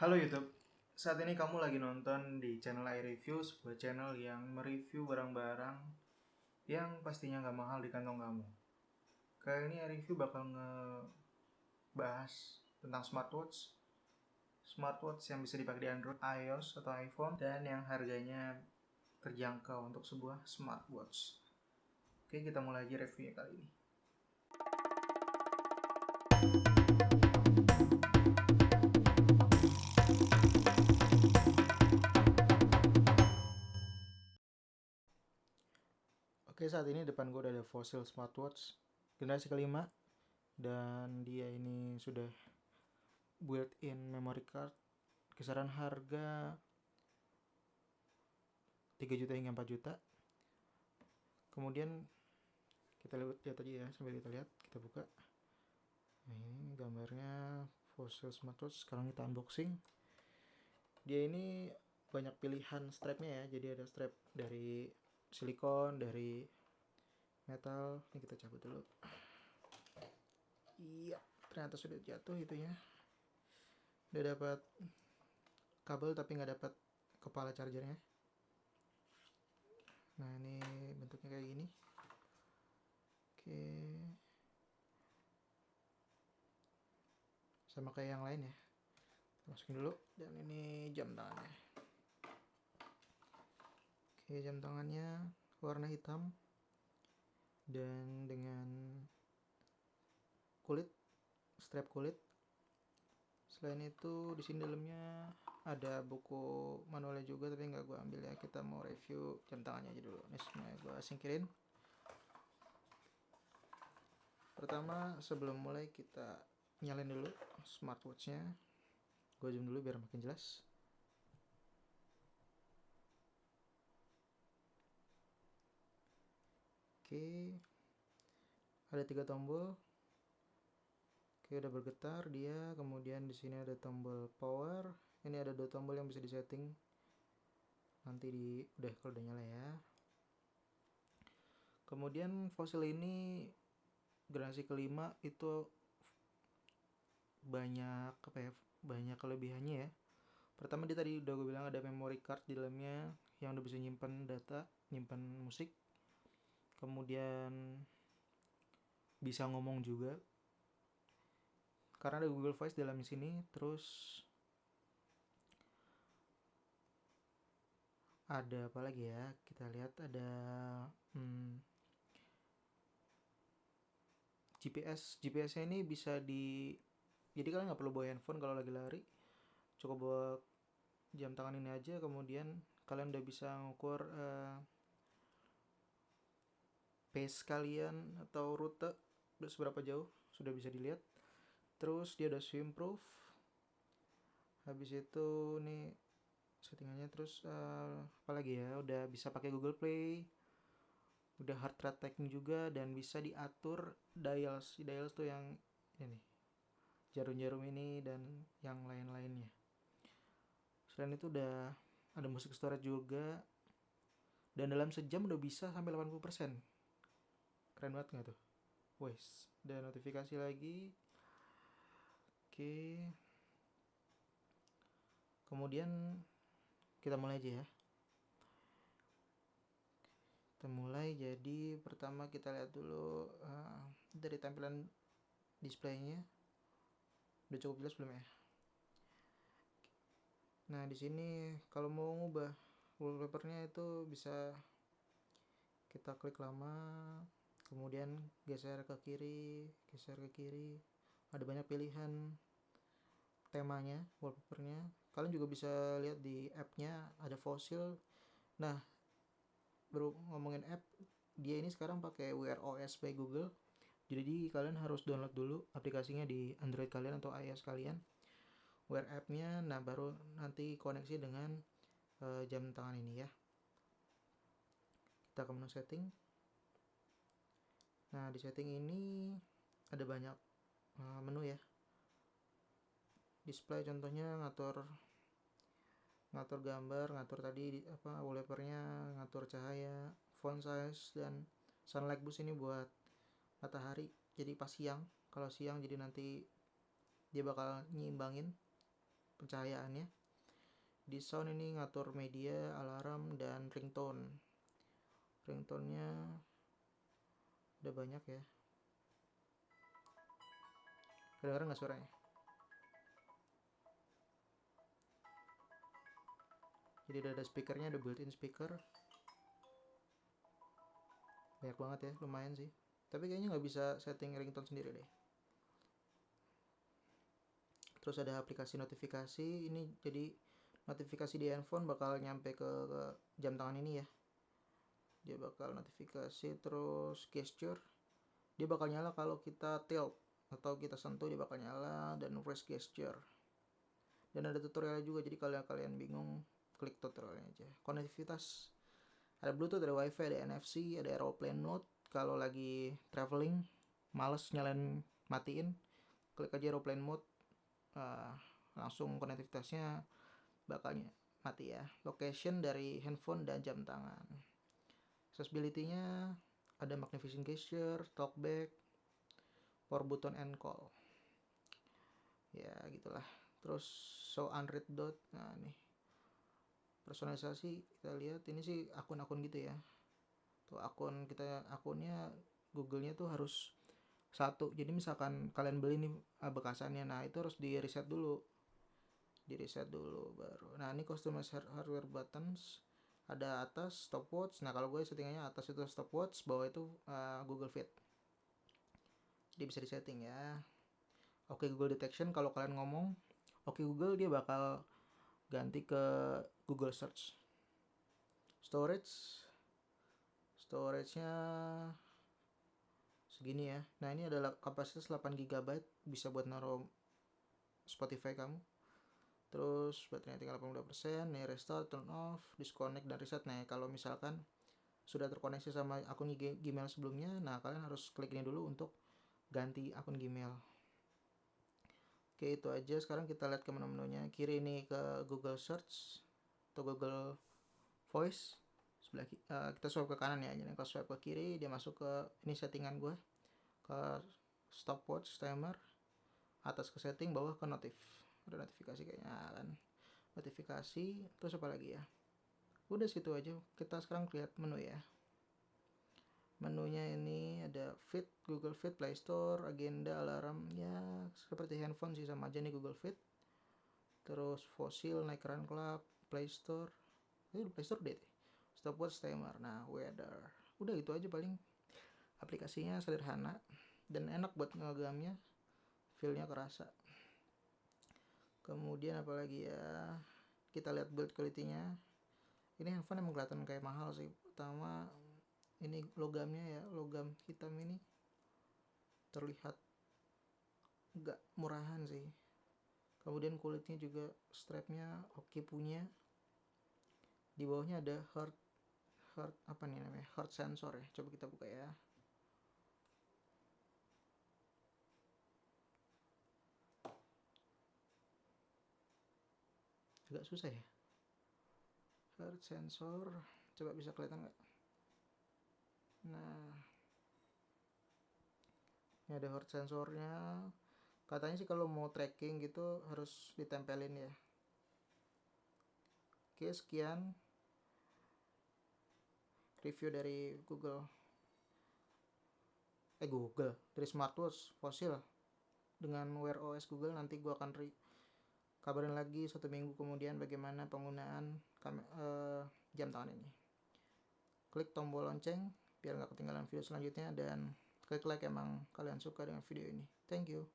Halo YouTube, saat ini kamu lagi nonton di channel iReview, sebuah channel yang mereview barang-barang yang pastinya nggak mahal di kantong kamu. Kali ini iReview bakal ngebahas tentang smartwatch yang bisa dipakai di Android, iOS, atau iPhone, dan yang harganya terjangkau untuk sebuah smartwatch. Oke, kita mulai aja reviewnya kali ini. Oke, saat ini depan gue udah ada Fossil Smartwatch generasi kelima, dan dia ini sudah built-in memory card, kisaran harga 3 juta hingga 4 juta. Kemudian kita lihat aja ya, sambil kita lihat, kita buka. Nah, ini gambarnya Fossil Smartwatch. Sekarang kita unboxing. Dia ini banyak pilihan strapnya ya, jadi ada strap dari silikon, dari metal. Ini kita cabut dulu. Iya, ternyata sudah jatuh itunya. Udah dapat kabel tapi nggak dapat kepala chargernya. Nah, ini bentuknya kayak gini. Oke, sama kayak yang lain ya. Kita masukin dulu. Dan ini jam tangannya. Oke, jam tangannya warna hitam dan dengan kulit, strap kulit. Selain itu di sini dalamnya ada buku manualnya juga, tapi nggak gue ambil ya. Kita mau review jam tangannya aja dulu. Ini semuanya gue singkirin. Pertama, sebelum mulai kita nyalain dulu smartwatchnya. Gue zoom dulu biar makin jelas. Oke, ada 3 tombol. Oke, udah bergetar dia. Kemudian di sini ada tombol power. Ini ada 2 tombol yang bisa disetting. Nanti kalau udah nyala ya. Kemudian Fossil ini generasi kelima itu banyak banyak kelebihannya ya. Pertama, dia tadi udah gue bilang ada memory card di dalamnya yang udah bisa nyimpan data, nyimpan musik. Kemudian bisa ngomong juga karena ada Google Voice di dalam sini. Terus ada apa lagi ya, kita lihat ada GPS-nya ini bisa jadi kalian nggak perlu bawa handphone kalau lagi lari, cukup bawa jam tangan ini aja. Kemudian kalian udah bisa ngukur pace kalian atau rute udah seberapa jauh, sudah bisa dilihat. Terus dia udah swim proof. Habis itu nih settingannya. Terus apalagi ya, udah bisa pakai Google Play, udah heart rate tracking juga, dan bisa diatur dials tuh yang ini, jarum-jarum ini dan yang lain-lainnya. Selain itu udah ada musik storage juga, dan dalam sejam udah bisa sampai 80%. Keren banget nggak tuh? Wes, dan notifikasi lagi. Oke, kemudian kita mulai aja ya. Kita mulai. Jadi pertama kita lihat dulu dari tampilan displaynya. Udah cukup jelas belum ya? Nah, di sini kalau mau ngubah wallpapernya itu bisa kita klik lama, kemudian geser ke kiri. Ada banyak pilihan temanya, wallpapernya. Kalian juga bisa lihat di app-nya ada Fossil. Nah, baru ngomongin app, dia ini sekarang pakai Wear OS by Google. Jadi kalian harus download dulu aplikasinya di Android kalian atau iOS kalian, Wear app-nya. Nah, baru nanti koneksi dengan jam tangan ini ya. Kita ke menu setting. Nah, di setting ini ada banyak menu ya. Display contohnya ngatur gambar, ngatur tadi wallpapernya, ngatur cahaya, font size, dan sunlight boost ini buat matahari. Jadi pas siang, kalau siang jadi nanti dia bakal nyimbangin pencahayaannya. Di sound ini ngatur media, alarm, dan ringtone. Ringtone-nya udah banyak ya. Kedengeran nggak suaranya? Jadi udah ada speakernya, ada built-in speaker. Banyak banget ya, lumayan sih. Tapi kayaknya nggak bisa setting ringtone sendiri deh. Terus ada aplikasi notifikasi. Ini jadi notifikasi di handphone bakal nyampe ke jam tangan ini ya. Dia bakal notifikasi. Terus gesture, dia bakal nyala kalau kita tilt atau kita sentuh, dia bakal nyala. Dan raise gesture. Dan ada tutorialnya juga, jadi kalau kalian bingung klik tutorialnya aja. Konektivitas, ada Bluetooth, ada Wi-Fi, ada NFC, ada aeroplane mode. Kalau lagi traveling males nyalain matiin, klik aja aeroplane mode, langsung konektivitasnya bakalnya mati ya. Location dari handphone dan jam tangan. Accessibility-nya ada magnificent gesture, talkback, power button and call. Ya gitulah. Terus show unread dot. Nah nih, personalisasi kita lihat ini sih akun-akun gitu ya. Tuh akun kita, akunnya Google-nya tuh harus satu. Jadi misalkan kalian beli nih bekasannya, nah itu harus di reset dulu baru. Nah ini customize hardware buttons, ada atas stopwatch. Nah kalau gue settingannya atas itu stopwatch, bawah itu Google Fit. Jadi bisa disetting ya. Oke Google detection, kalau kalian ngomong oke Google, dia bakal ganti ke Google search. Storage-nya segini ya. Nah ini adalah kapasitas 8 GB, bisa buat naruh Spotify kamu. Terus baterainya tinggal 82%. Nih restart, turn off, disconnect, dan reset. Nah kalau misalkan sudah terkoneksi sama akun Gmail sebelumnya, nah kalian harus klik ini dulu untuk ganti akun Gmail. Oke itu aja. Sekarang kita lihat ke menu-menunya. Kiri ini ke Google Search atau Google Voice. Sebelah kita swipe ke kanan ya. Jadi kalau swipe ke kiri dia masuk ke ini settingan gue, ke stopwatch timer, atas ke setting, bawah ke notif. Ada notifikasi kayaknya kan. Notifikasi, terus apa lagi ya? Udah situ aja. Kita sekarang lihat menu ya. Menunya ini ada Fit, Google Fit, Play Store, agenda, alarm, ya seperti handphone sih, sama aja nih Google Fit. Terus Fossil, Nike Run Club, Play Store. Play Store deh. Stopwatch, timer. Nah, weather. Udah gitu aja paling. Aplikasinya sederhana dan enak buat ngegamnya. Feel-nya kerasa. Kemudian apalagi ya? Kita lihat build quality-nya. Ini handphone emang kelihatan kayak mahal sih. Pertama ini logamnya ya, logam hitam ini terlihat enggak murahan sih. Kemudian kulitnya juga, strapnya oke punya. Di bawahnya ada heart apa nih namanya, heart sensor ya. Coba kita buka ya. Agak susah ya. Heart sensor, coba bisa kelihatan nggak? Nah, ini ada heart sensornya. Katanya sih kalau mau tracking gitu harus ditempelin ya. Oke, sekian review dari dari smartwatch Fossil dengan Wear OS Google. Nanti gue akan kabarin lagi 1 minggu kemudian bagaimana penggunaan jam tangan ini. Klik tombol lonceng biar gak ketinggalan video selanjutnya, dan klik like emang kalian suka dengan video ini. Thank you.